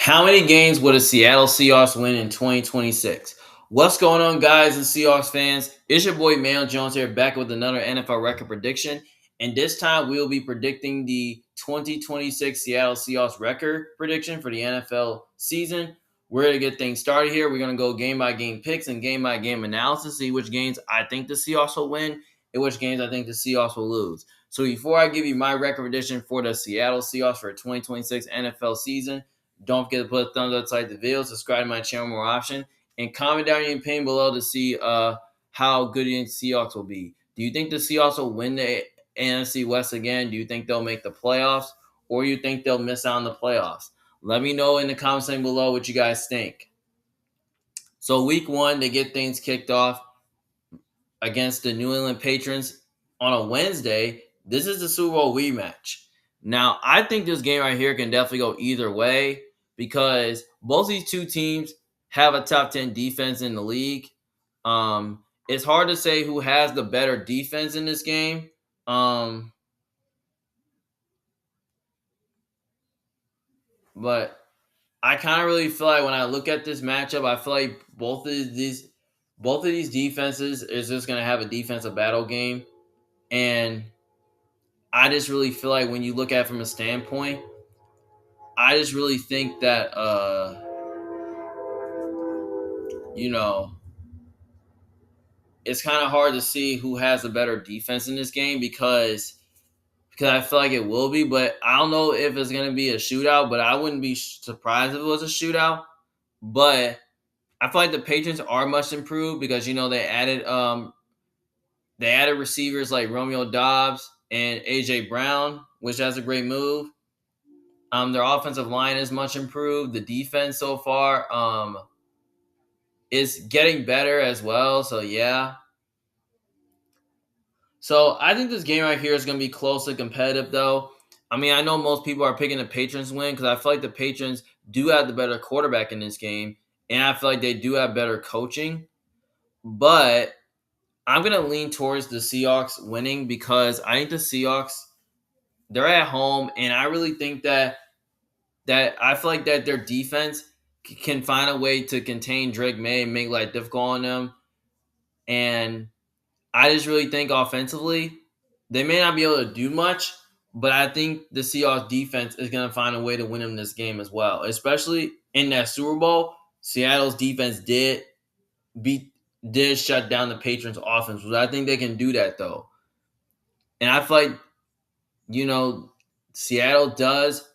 How many games would a Seattle Seahawks win in 2026? What's going on, guys and Seahawks fans? It's your boy Mayo Jones here, back with another NFL record prediction. And this time we'll be predicting the 2026 Seattle Seahawks record prediction for the NFL season. We're going to get things started here. We're going to go game by game picks and game by game analysis, see which games I think the Seahawks will win and which games I think the Seahawks will lose. So before I give you my record prediction for the Seattle Seahawks for 2026 NFL season, don't forget to put a thumbs up inside the video, subscribe to my channel more option, and comment down your opinion below to see how good the Seahawks will be. Do you think the Seahawks will win the NFC West again? Do you think they'll make the playoffs? Or you think they'll miss out on the playoffs? Let me know in the comment section below what you guys think. So week one, they get things kicked off against the New England Patriots on a Wednesday. This is the Super Bowl rematch. Now, I think this game right here can definitely go either way because both these two teams have a top 10 defense in the league. It's hard to say who has the better defense in this game. But I kind of really feel like when I look at this matchup, I feel like both of these defenses is just going to have a defensive battle game. And I just really feel like when you look at it from a standpoint, I just really think that it's kind of hard to see who has a better defense in this game because I feel like it will be, but I don't know if it's going to be a shootout, but I wouldn't be surprised if it was a shootout. But I feel like the Patriots are much improved because they added receivers like Romeo Dobbs and AJ Brown, which that's a great move. Their offensive line is much improved. The defense so far is getting better as well. So yeah. So I think this game right here is going to be close and competitive, though. I mean, I know most people are picking the Patriots win because I feel like the Patriots do have the better quarterback in this game, and I feel like they do have better coaching. But I'm going to lean towards the Seahawks winning because I think the Seahawks, they're at home, and I really think that I feel like that their defense can find a way to contain Drake May and make life difficult on them. And I just really think offensively, they may not be able to do much, but I think the Seahawks defense is going to find a way to win them this game as well. Especially in that Super Bowl, Seattle's defense did shut down the Patriots offense. But I think they can do that though. And I feel like, Seattle does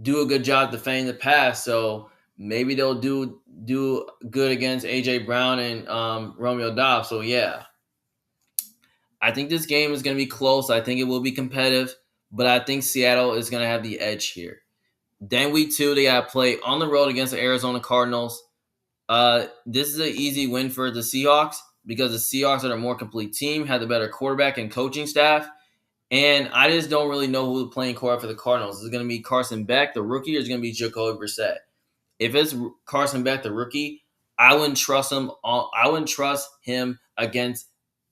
do a good job defending the pass, so maybe they'll do good against AJ Brown and Romeo Dobbs. So yeah. I think this game is going to be close. I think it will be competitive, but I think Seattle is going to have the edge here. Then week two, they got to play on the road against the Arizona Cardinals. This is an easy win for the Seahawks because the Seahawks are a more complete team, have the better quarterback and coaching staff, and I just don't really know who the playing quarterback for the Cardinals. Is it going to be Carson Beck, the rookie, or is it going to be Jacoby Brissett? If it's Carson Beck, the rookie, I wouldn't trust him. I wouldn't trust him against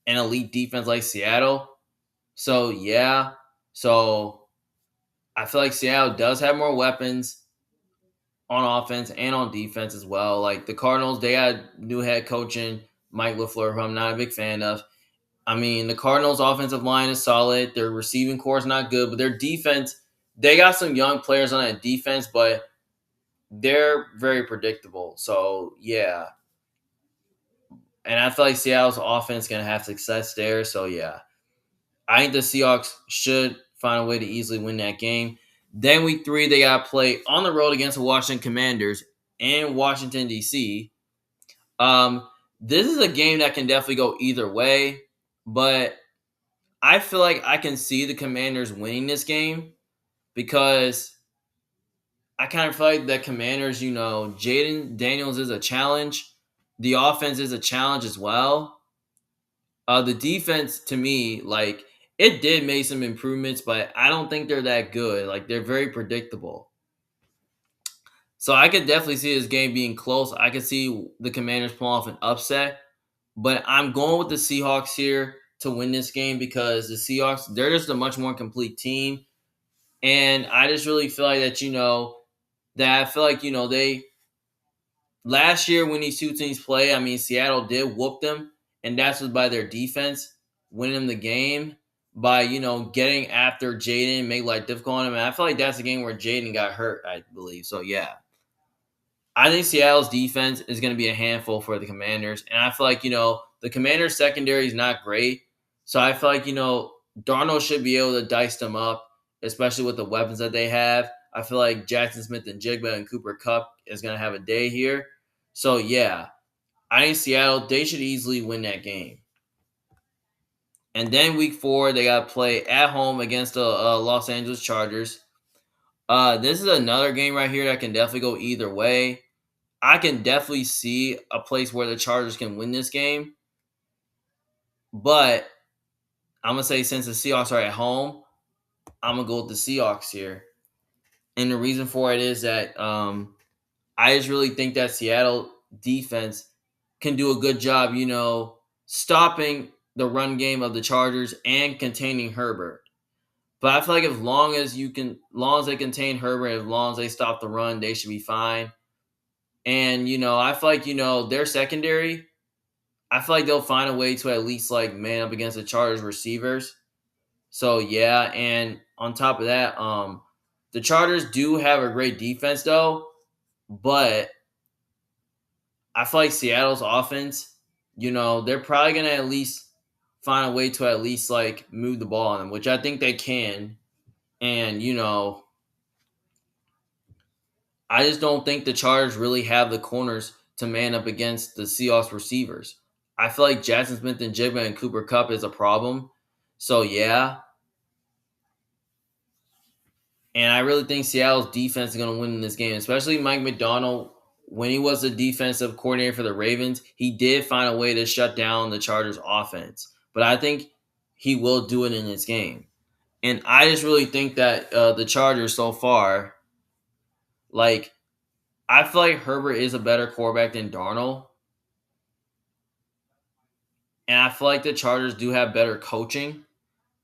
an elite defense like Seattle. So, yeah. So, I feel like Seattle does have more weapons on offense and on defense as well. Like the Cardinals, they had new head coaching, Mike LaFleur, who I'm not a big fan of. I mean, the Cardinals' offensive line is solid. Their receiving core is not good, but their defense, they got some young players on that defense, but they're very predictable. So, yeah. And I feel like Seattle's offense is going to have success there. So, yeah. I think the Seahawks should find a way to easily win that game. Then week three, they got to play on the road against the Washington Commanders in Washington, D.C. This is a game that can definitely go either way. But I feel like I can see the Commanders winning this game because I kind of feel like the Commanders, Jaden Daniels is a challenge. The offense is a challenge as well. The defense, to me, like, it did make some improvements, but I don't think they're that good. Like, they're very predictable. So I could definitely see this game being close. I could see the Commanders pulling off an upset. But I'm going with the Seahawks here to win this game because the Seahawks, they're just a much more complete team. And I just really feel like that, that I feel like, they last year when these two teams play, I mean, Seattle did whoop them, and that's was by their defense winning them the game by, getting after Jaden, make life difficult on him. And I feel like that's the game where Jaden got hurt, I believe. So, yeah. I think Seattle's defense is going to be a handful for the Commanders. And I feel like, the Commanders' secondary is not great. So I feel like, Darnold should be able to dice them up, especially with the weapons that they have. I feel like Jackson Smith and Jigba and Cooper Cup is going to have a day here. So, yeah, I think Seattle, they should easily win that game. And then week 4, they got to play at home against the Los Angeles Chargers. This is another game right here that can definitely go either way. I can definitely see a place where the Chargers can win this game. But I'm going to say since the Seahawks are at home, I'm going to go with the Seahawks here. And the reason for it is that I just really think that Seattle defense can do a good job, stopping the run game of the Chargers and containing Herbert. But I feel like long as they contain Herbert, as long as they stop the run, they should be fine. And, I feel like, their secondary, I feel like they'll find a way to at least like man up against the Chargers receivers. So yeah, and on top of that, the Chargers do have a great defense though, but I feel like Seattle's offense, they're probably gonna at least find a way to at least like move the ball on them, which I think they can. And I just don't think the Chargers really have the corners to man up against the Seahawks receivers. I feel like Jackson Smith and Jigba and Cooper Cup is a problem. So yeah, and I really think Seattle's defense is going to win in this game, especially Mike Macdonald. When he was the defensive coordinator for the Ravens, he did find a way to shut down the Chargers' offense. But I think he will do it in this game. And I just really think that the Chargers so far, like, I feel like Herbert is a better quarterback than Darnold. And I feel like the Chargers do have better coaching.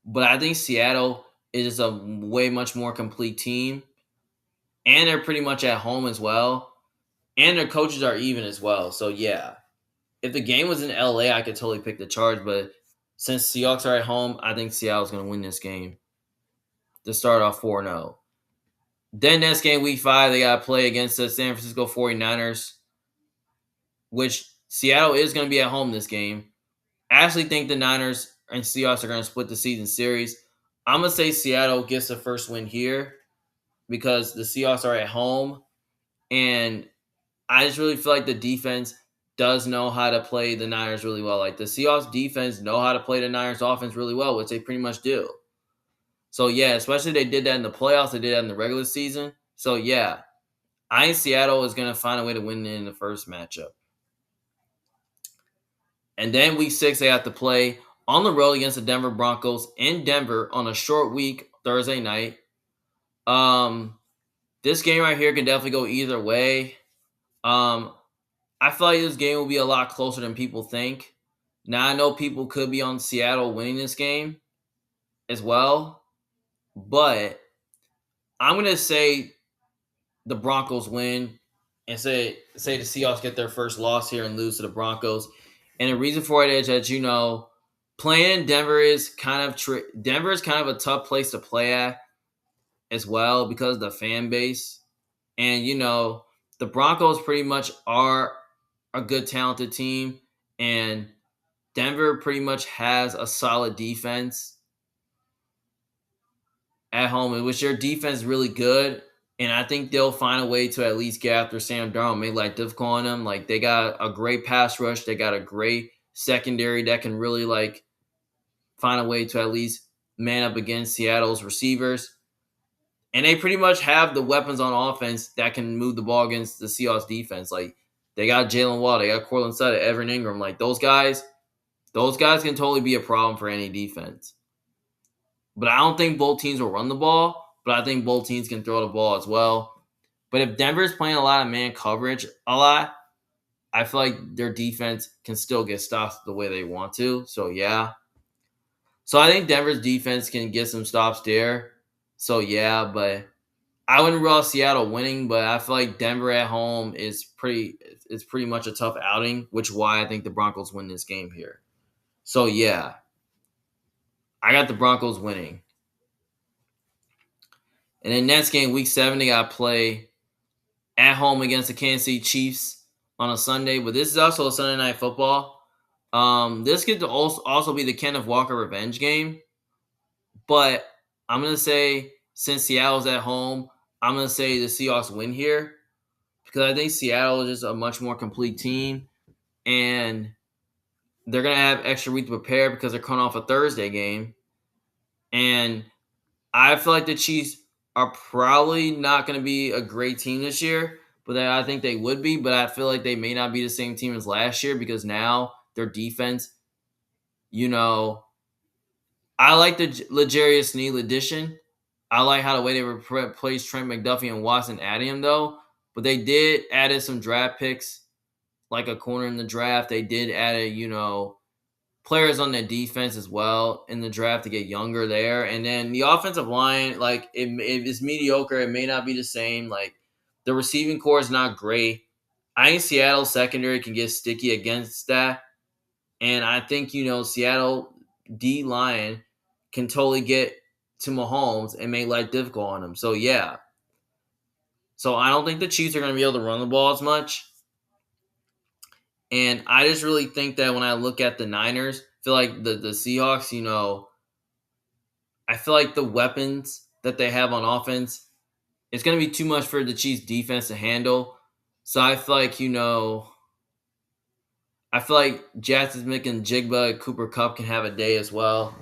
But I think Seattle is a way much more complete team. And they're pretty much at home as well. And their coaches are even as well. So, yeah. If the game was in LA, I could totally pick the Charge. But since Seahawks are at home, I think Seattle's going to win this game to start off 4-0. Then next game, week 5, they got to play against the San Francisco 49ers, which Seattle is going to be at home this game. I actually think the Niners and Seahawks are going to split the season series. I'm going to say Seattle gets the first win here because the Seahawks are at home. And I just really feel like the defense does know how to play the Niners really well. Like the Seahawks defense know how to play the Niners offense really well, which they pretty much do. So yeah, especially they did that in the playoffs. They did that in the regular season. So yeah, I think Seattle is going to find a way to win in the first matchup. And then week 6, they have to play on the road against the Denver Broncos in Denver on a short week, Thursday night. This game right here can definitely go either way. I feel like this game will be a lot closer than people think. Now, I know people could be on Seattle winning this game as well, but I'm going to say the Broncos win and say the Seahawks get their first loss here and lose to the Broncos. And the reason for it is that, playing in Denver is kind of Denver is kind of a tough place to play at as well because of the fan base. And, the Broncos pretty much are a good, talented team. And Denver pretty much has a solid defense at home, in which their defense is really good. And I think they'll find a way to at least get after Sam Darnold, make life difficult on them. Like, they got a great pass rush. They got a great secondary that can really, find a way to at least man up against Seattle's receivers. And they pretty much have the weapons on offense that can move the ball against the Seahawks defense. Like, they got Jalen Waddle, they got Cortland Sutton, Evan Ingram. Like, those guys can totally be a problem for any defense. But I don't think both teams will run the ball, but I think both teams can throw the ball as well. But if Denver's playing a lot of man coverage a lot, I feel like their defense can still get stops the way they want to. So, yeah. So, I think Denver's defense can get some stops there. So, yeah, but I wouldn't rule out Seattle winning, but I feel like Denver at home is pretty much a tough outing, which is why I think the Broncos win this game here. So yeah, I got the Broncos winning. And then next game, week 7, they got to play at home against the Kansas City Chiefs on a Sunday. But this is also a Sunday night football. This could also be the Kenneth Walker revenge game. But I'm going to say, since Seattle's at home, I'm going to say the Seahawks win here because I think Seattle is just a much more complete team. And they're going to have extra week to prepare because they're coming off a Thursday game. And I feel like the Chiefs are probably not going to be a great team this year, but I think they would be. But I feel like they may not be the same team as last year because now their defense, you know, I like the L'Jarius Sneed addition. I like how the way they replaced Trent McDuffie and Watson adding him though. But they did added some draft picks, like a corner in the draft. They did add players on the defense as well in the draft to get younger there. And then the offensive line, like it is mediocre. It may not be the same. Like the receiving core is not great. I think Seattle secondary can get sticky against that. And I think, Seattle D line can totally get to Mahomes and make life difficult on him. So yeah. So I don't think the Chiefs are going to be able to run the ball as much. And I just really think that when I look at the Niners, I feel like the Seahawks, I feel like the weapons that they have on offense, it's going to be too much for the Chiefs defense to handle. So I feel like, I feel like Jackson Smith and Jigba, Cooper Kupp can have a day as well.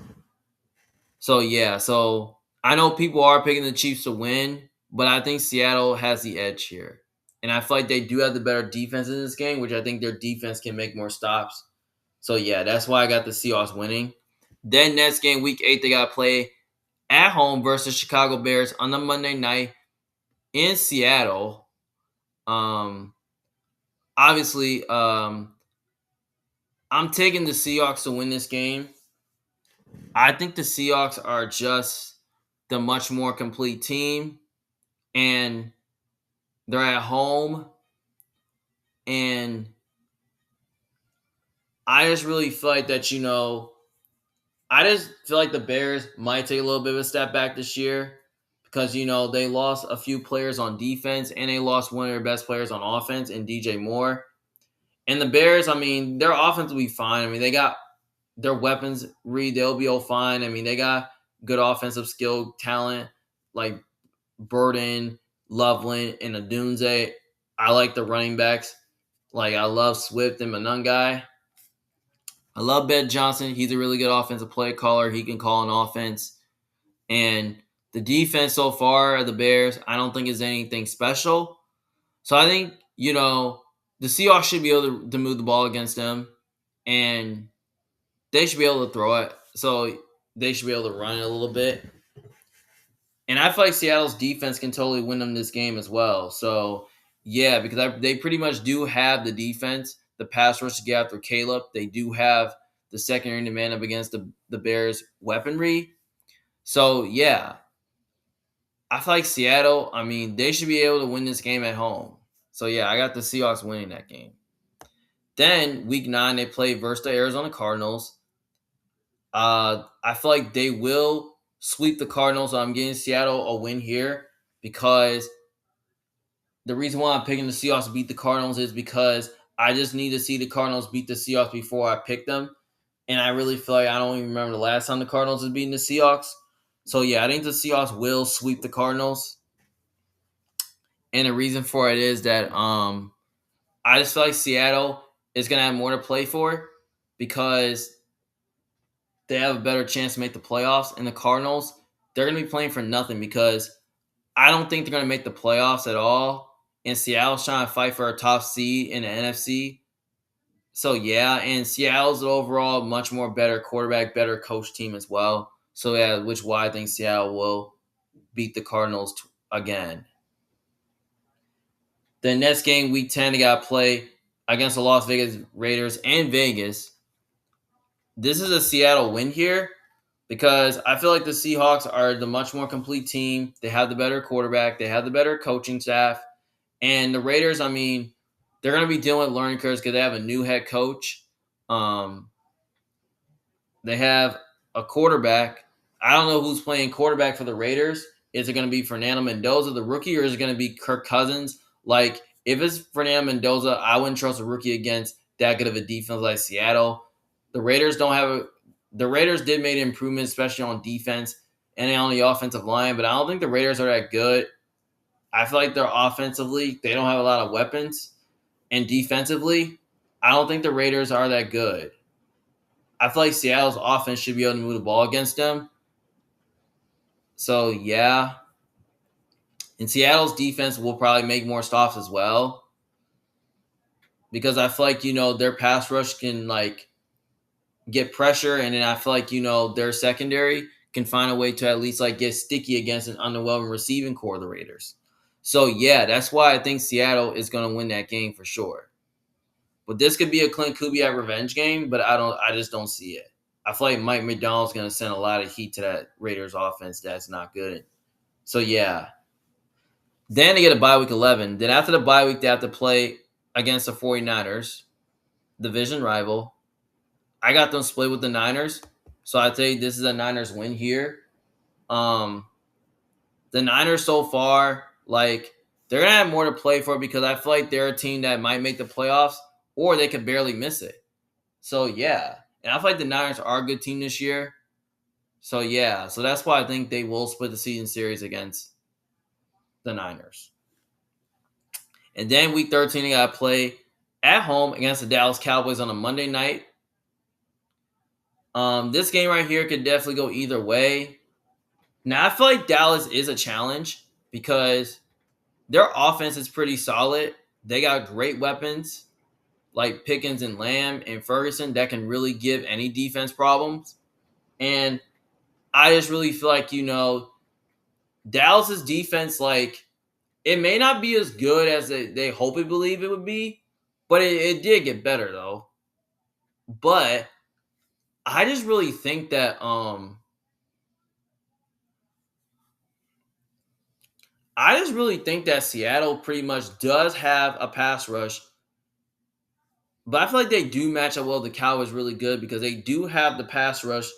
So yeah, so I know people are picking the Chiefs to win, but I think Seattle has the edge here. And I feel like they do have the better defense in this game, which I think their defense can make more stops. So yeah, that's why I got the Seahawks winning. Then next game, week 8, they got to play at home versus Chicago Bears on the Monday night in Seattle. Obviously, I'm taking the Seahawks to win this game. I think the Seahawks are just the much more complete team, and they're at home, and I just really feel like that, I just feel like the Bears might take a little bit of a step back this year because, they lost a few players on defense and they lost one of their best players on offense in DJ Moore. And the Bears, I mean, their offense will be fine. I mean, they got their weapons, they'll be all fine. I mean, they got good offensive skill talent like Burden, Loveland, and Adunze. I like the running backs. Like, I love Swift and Manungai. I love Ben Johnson. He's a really good offensive play caller. He can call an offense. And the defense so far of the Bears, I don't think is anything special. So I think, the Seahawks should be able to move the ball against them. And they should be able to throw it. So they should be able to run it a little bit. And I feel like Seattle's defense can totally win them this game as well. So, yeah, because they pretty much do have the defense, the pass rush to get after Caleb. They do have the secondary to man up against the Bears' weaponry. So, yeah, I feel like Seattle, I mean, they should be able to win this game at home. So, yeah, I got the Seahawks winning that game. Then, week 9, they play versus the Arizona Cardinals. I feel like they will sweep the Cardinals. So I'm getting Seattle a win here because the reason why I'm picking the Seahawks to beat the Cardinals is because I just need to see the Cardinals beat the Seahawks before I pick them. And I really feel like I don't even remember the last time the Cardinals was beating the Seahawks. So, yeah, I think the Seahawks will sweep the Cardinals. And the reason for it is that I just feel like Seattle is going to have more to play for because they have a better chance to make the playoffs. And the Cardinals, they're going to be playing for nothing because I don't think they're going to make the playoffs at all. And Seattle's trying to fight for a top seed in the NFC. So, yeah, and Seattle's overall much more better quarterback, better coach team as well. So, yeah, which is why I think Seattle will beat the Cardinals again. The next game, week 10, they got to play against the Las Vegas Raiders and Vegas. This is a Seattle win here, because I feel like the Seahawks are the much more complete team. They have the better quarterback, they have the better coaching staff, and the Raiders. I mean, they're going to be dealing with learning curves because they have a new head coach. Um, they have a quarterback. I don't know who's playing quarterback for the Raiders. Is it going to be Fernando Mendoza, the rookie, or is it going to be Kirk Cousins? Like, if it's Fernando Mendoza, I wouldn't trust a rookie against that good of a defense like Seattle. The Raiders don't have a. The Raiders did make improvements, especially on defense and on the offensive line, but I don't think the Raiders are that good. I feel like they're offensively, they don't have a lot of weapons, and defensively, I don't think the Raiders are that good. I feel like Seattle's offense should be able to move the ball against them. So yeah, and Seattle's defense will probably make more stops as well because I feel like their pass rush can like get pressure, and then I feel like their secondary can find a way to at least like get sticky against an underwhelming receiving core of the Raiders. So yeah, that's why I think Seattle is going to win that game for sure. But this could be a Clint Kubiak revenge game, but I just don't see it. I feel like Mike McDonald's going to send a lot of heat to that Raiders offense that's not good. So yeah. Then they get a bye week 11. Then after the bye week, they have to play against the 49ers, division rival. I got them split with the Niners. So I tell you, this is a Niners win here. Um, the Niners so far, like, they're going to have more to play for because I feel like they're a team that might make the playoffs or they could barely miss it. So yeah. And I feel like the Niners are a good team this year. So yeah. So that's why I think they will split the season series against the Niners. And then week 13, they got to play at home against the Dallas Cowboys on a Monday night. This game right here could definitely go either way. Now, I feel like Dallas is a challenge because their offense is pretty solid. They got great weapons like Pickens and Lamb and Ferguson that can really give any defense problems. And I just really feel like, Dallas's defense, like, it may not be as good as they hope and believe it would be, but it did get better, though. But I just really think that Seattle pretty much does have a pass rush, but I feel like they do match up well with the Cowboys really good because they do have the pass rush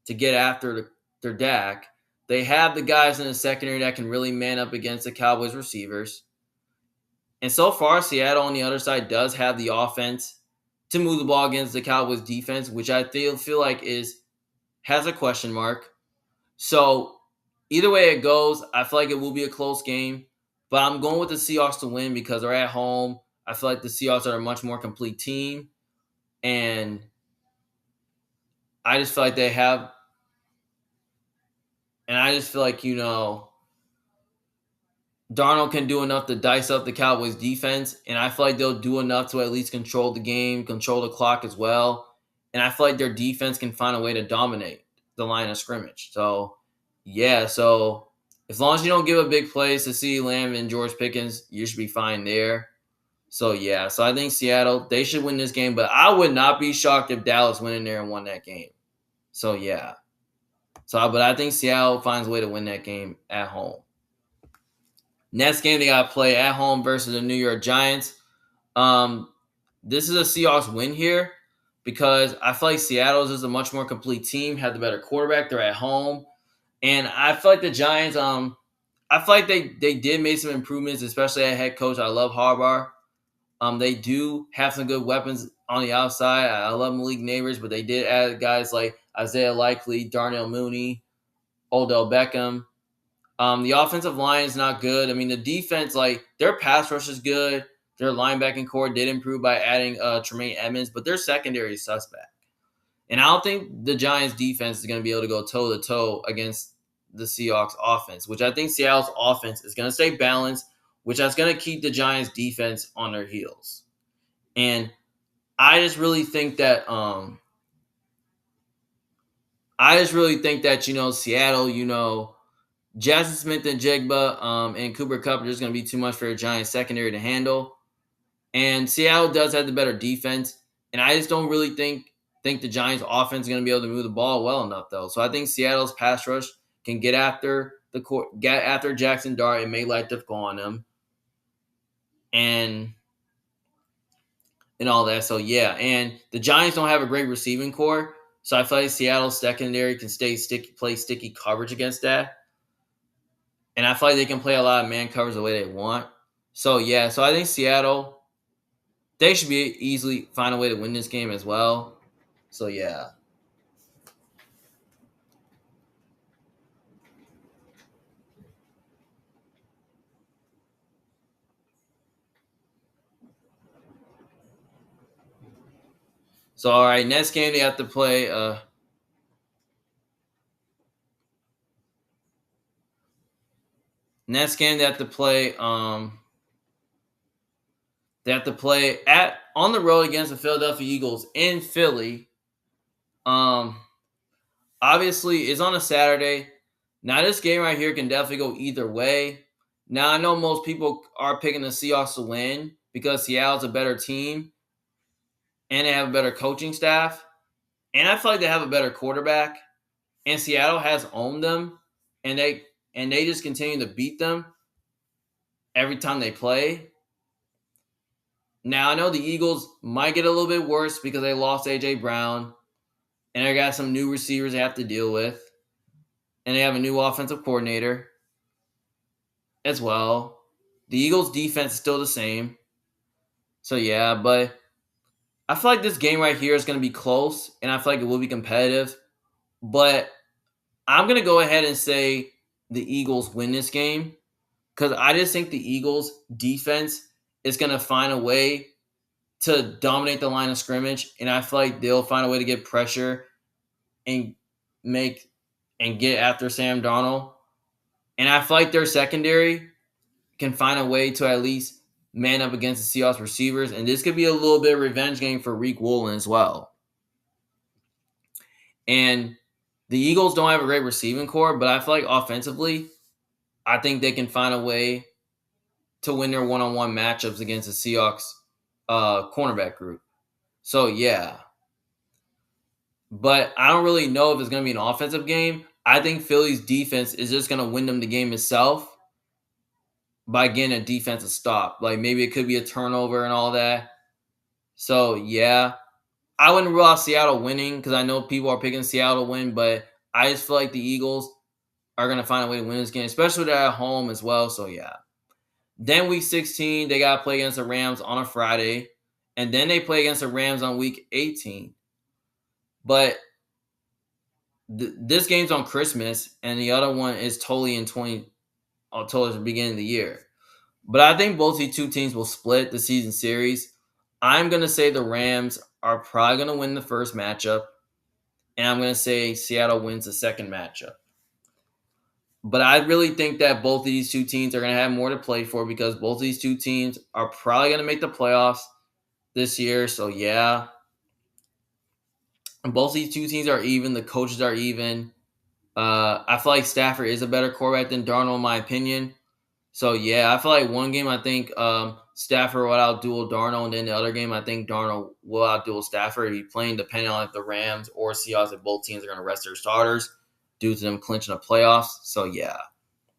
to get after their Dak. They have the guys in the secondary that can really man up against the Cowboys receivers. And so far, Seattle on the other side does have the offense to move the ball against the Cowboys defense, which I feel like has a question mark. So either way it goes, I feel like it will be a close game. But I'm going with the Seahawks to win because they're at home. I feel like the Seahawks are a much more complete team. And I just feel like they have and I just feel like, Darnold can do enough to dice up the Cowboys defense, and I feel like they'll do enough to at least control the game, control the clock as well. And I feel like their defense can find a way to dominate the line of scrimmage. So, yeah, so as long as you don't give a big plays to CeeDee Lamb and George Pickens, you should be fine there. So, yeah, so I think Seattle, they should win this game, but I would not be shocked if Dallas went in there and won that game. So, yeah. But I think Seattle finds a way to win that game at home. Next game, they got to play at home versus the New York Giants. This is a Seahawks win here because I feel like Seattle's is a much more complete team, have the better quarterback. They're at home. And I feel like the Giants, I feel like they did make some improvements, especially at head coach. I love Harbaugh. They do have some good weapons on the outside. I love Malik Neighbors, but they did add guys like Isaiah Likely, Darnell Mooney, Odell Beckham. The offensive line is not good. I mean, the defense, like, their pass rush is good. Their linebacking core did improve by adding Tremaine Edmonds, but their secondary is suspect. And I don't think the Giants' defense is going to be able to go toe-to-toe against the Seahawks' offense, which I think Seattle's offense is going to stay balanced, which is going to keep the Giants' defense on their heels. And I just really think that Seattle, Jackson Smith and Jigba and Cooper Kupp are just going to be too much for a Giants secondary to handle. And Seattle does have the better defense. And I just don't really think think the Giants' offense is going to be able to move the ball well enough, though. So I think Seattle's pass rush can get after get after Jackson Dart and make life difficult on him, and all that. So yeah, and the Giants don't have a great receiving core, so I feel like Seattle's secondary can play sticky coverage against that, and I feel like they can play a lot of man covers the way they want. So yeah, so I think Seattle, they should be easily find a way to win this game as well. So yeah. So all right, next game they have to play. Next game they have to play. They have to play at on the road against the Philadelphia Eagles in Philly. Um, Obviously it's on a Saturday. Now this game right here can definitely go either way. Now I know most people are picking the Seahawks to win because Seattle's a better team and they have a better coaching staff, and I feel like they have a better quarterback. And Seattle has owned them, and they just continue to beat them every time they play. Now I know the Eagles might get a little bit worse because they lost AJ Brown, and they got some new receivers they have to deal with, and they have a new offensive coordinator as well. The Eagles' defense is still the same, so yeah. But I feel like this game right here is going to be close, and I feel like it will be competitive. But I'm going to go ahead and say the Eagles win this game because I just think the Eagles' defense is going to find a way to dominate the line of scrimmage, and I feel like they'll find a way to get pressure and make and get after Sam Darnold. And I feel like their secondary can find a way to at least man up against the Seahawks receivers, and this could be a little bit of revenge game for Reek Woolen as well. And the Eagles don't have a great receiving core, but I feel like offensively, I think they can find a way to win their one-on-one matchups against the Seahawks cornerback group. So yeah, but I don't really know if it's going to be an offensive game. I think Philly's defense is just going to win them the game itself by getting a defensive stop. Like maybe it could be a turnover and all that. So yeah, I wouldn't rule out Seattle winning because I know people are picking Seattle to win, but I just feel like the Eagles are going to find a way to win this game, especially they're at home as well. So yeah. Then week 16, they got to play against the Rams on a Friday, and then they play against the Rams on week 18. But this game's on Christmas, and the other one is totally in towards the beginning of the year. But I think both these two teams will split the season series. I'm gonna say the Rams are probably gonna win the first matchup, and I'm gonna say Seattle wins the second matchup. But I really think that both of these two teams are gonna have more to play for because both of these two teams are probably gonna make the playoffs this year. So yeah, and both of these two teams are even. The coaches are even. I feel like Stafford is a better quarterback than Darnold, in my opinion. So yeah, I feel like one game I think Stafford will outduel Darnold, and then the other game I think Darnold will outduel Stafford. He's playing depending on if the Rams or Seahawks, if both teams are going to rest their starters due to them clinching the playoffs. So yeah,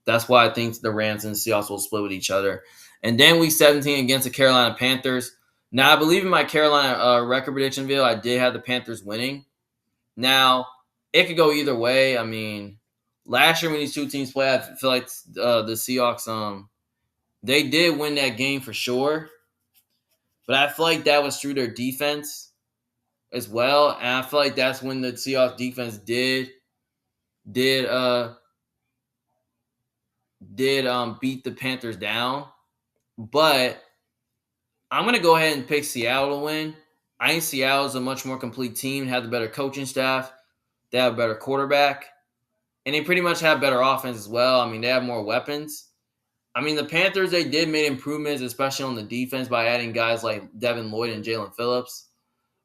that's why I think the Rams and Seahawks will split with each other. And then week 17 against the Carolina Panthers. Now I believe in my Carolina record prediction video, I did have the Panthers winning. Now it could go either way. I mean, last year when these two teams played, I feel like the Seahawks they did win that game for sure, but I feel like that was through their defense as well, and I feel like that's when the Seahawks defense did uh did beat the Panthers down. But I'm gonna go ahead and pick Seattle to win. I think Seattle is a much more complete team, have the better coaching staff, they have a better quarterback, and they pretty much have better offense as well. I mean, they have more weapons. I mean, the Panthers, they did make improvements, especially on the defense by adding guys like Devin Lloyd and Jalen Phillips.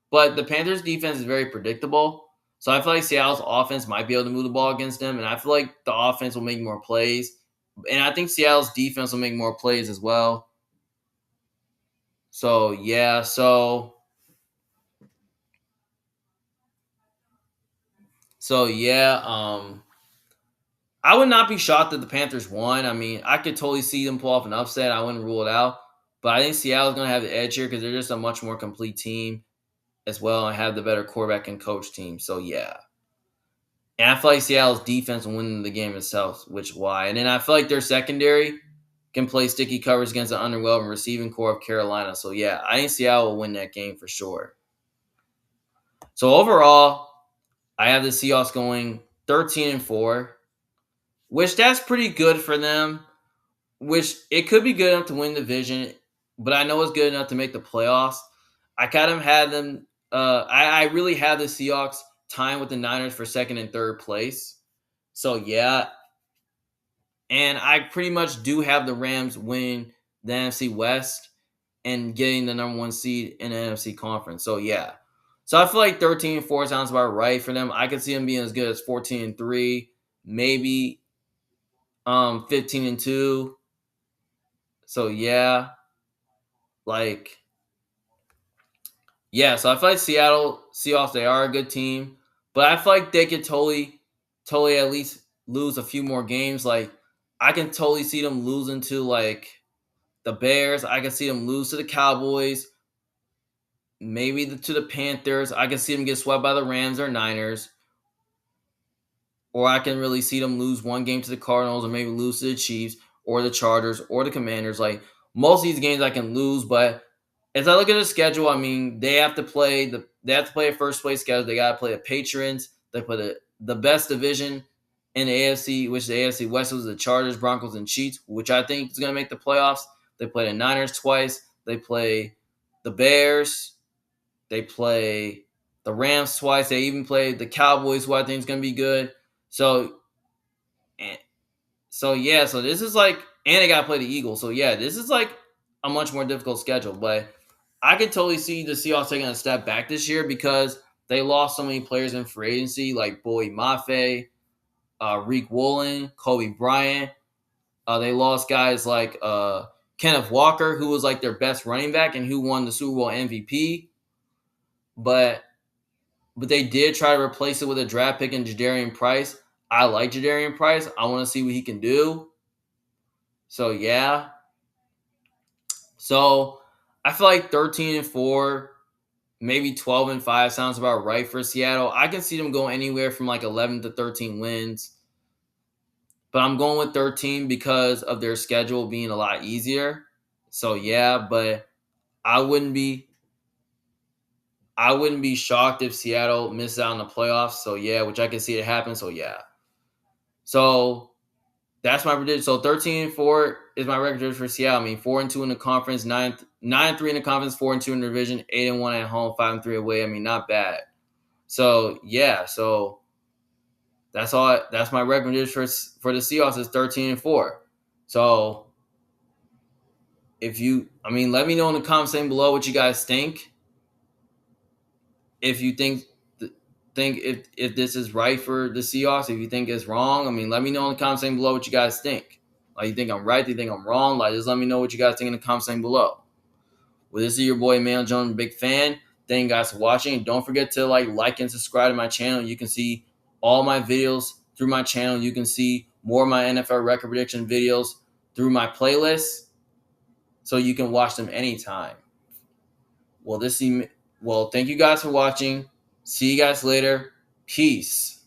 But the Panthers' defense is very predictable. So I feel like Seattle's offense might be able to move the ball against them. And I feel like the offense will make more plays. And I think Seattle's defense will make more plays as well. So, yeah. So, So yeah, I would not be shocked that the Panthers won. I mean, I could totally see them pull off an upset. I wouldn't rule it out. But I think Seattle's going to have the edge here because they're just a much more complete team as well and have the better quarterback and coach team. So yeah. And I feel like Seattle's defense will win the game itself, which is why. And then I feel like their secondary can play sticky covers against the underwhelming receiving core of Carolina. So yeah, I think Seattle will win that game for sure. So overall, I have the Seahawks going 13-4, which that's pretty good for them. Which it could be good enough to win the division, but I know it's good enough to make the playoffs. I kind of had them. I really had the Seahawks tying with the Niners for second and third place. So yeah, and I pretty much do have the Rams win the NFC West and getting the number one seed in the NFC conference. So yeah. So I feel like 13-4 sounds about right for them. I could see them being as good as 14-3, maybe 15-2. So yeah, like yeah, so I feel like Seattle Seahawks, they are a good team, but I feel like they could totally at least lose a few more games. Like I can totally see them losing to like the Bears. I can see them lose to the Cowboys, maybe to the Panthers. I can see them get swept by the Rams or Niners, or I can really see them lose one game to the Cardinals, or maybe lose to the Chiefs or the Chargers or the Commanders. Like most of these games, I can lose, but as I look at the schedule, I mean they have to play a first place schedule. They got to play the Patriots. They play the best division in the AFC, which the AFC West was the Chargers, Broncos, and Chiefs, which I think is going to make the playoffs. They play the Niners twice. They play the Bears. They play the Rams twice. They even play the Cowboys, who I think is going to be good. So, and, so yeah, so this is like, and they got to play the Eagles. So yeah, this is like a much more difficult schedule, but I could totally see the Seahawks taking a step back this year because they lost so many players in free agency, like Bowie Mafe, Reek Woolen, Kobe Bryant. They lost guys like Kenneth Walker, who was like their best running back and who won the Super Bowl MVP. But they did try to replace it with a draft pick in Jadarian Price. I like Jadarian Price. I want to see what he can do. So yeah. So I feel like 13-4, maybe 12-5 sounds about right for Seattle. I can see them going anywhere from like 11 to 13 wins. But I'm going with 13 because of their schedule being a lot easier. So yeah, but I wouldn't be shocked if Seattle misses out on the playoffs. So yeah, which I can see it happen. So yeah. So that's my prediction. So 13-4 is my record for Seattle. I mean, 4-2 in the conference, 9-3 in the conference, 4-2 in the division, 8-1 at home, 5-3 away. I mean, not bad. So yeah, so that's all. That's my recommendation for the Seahawks is 13-4. So I mean, let me know in the comments section below what you guys think. If you think if this is right for the Seahawks, if you think it's wrong, I mean, let me know in the comments section below what you guys think. Like, you think I'm right? Do you think I'm wrong? Like, just let me know what you guys think in the comments section below. Well, this is your boy Mail Jones, big fan. Thank you guys for watching. Don't forget to like and subscribe to my channel. You can see all my videos through my channel. You can see more of my NFL record prediction videos through my playlist, so you can watch them anytime. Well, thank you guys for watching. See you guys later. Peace.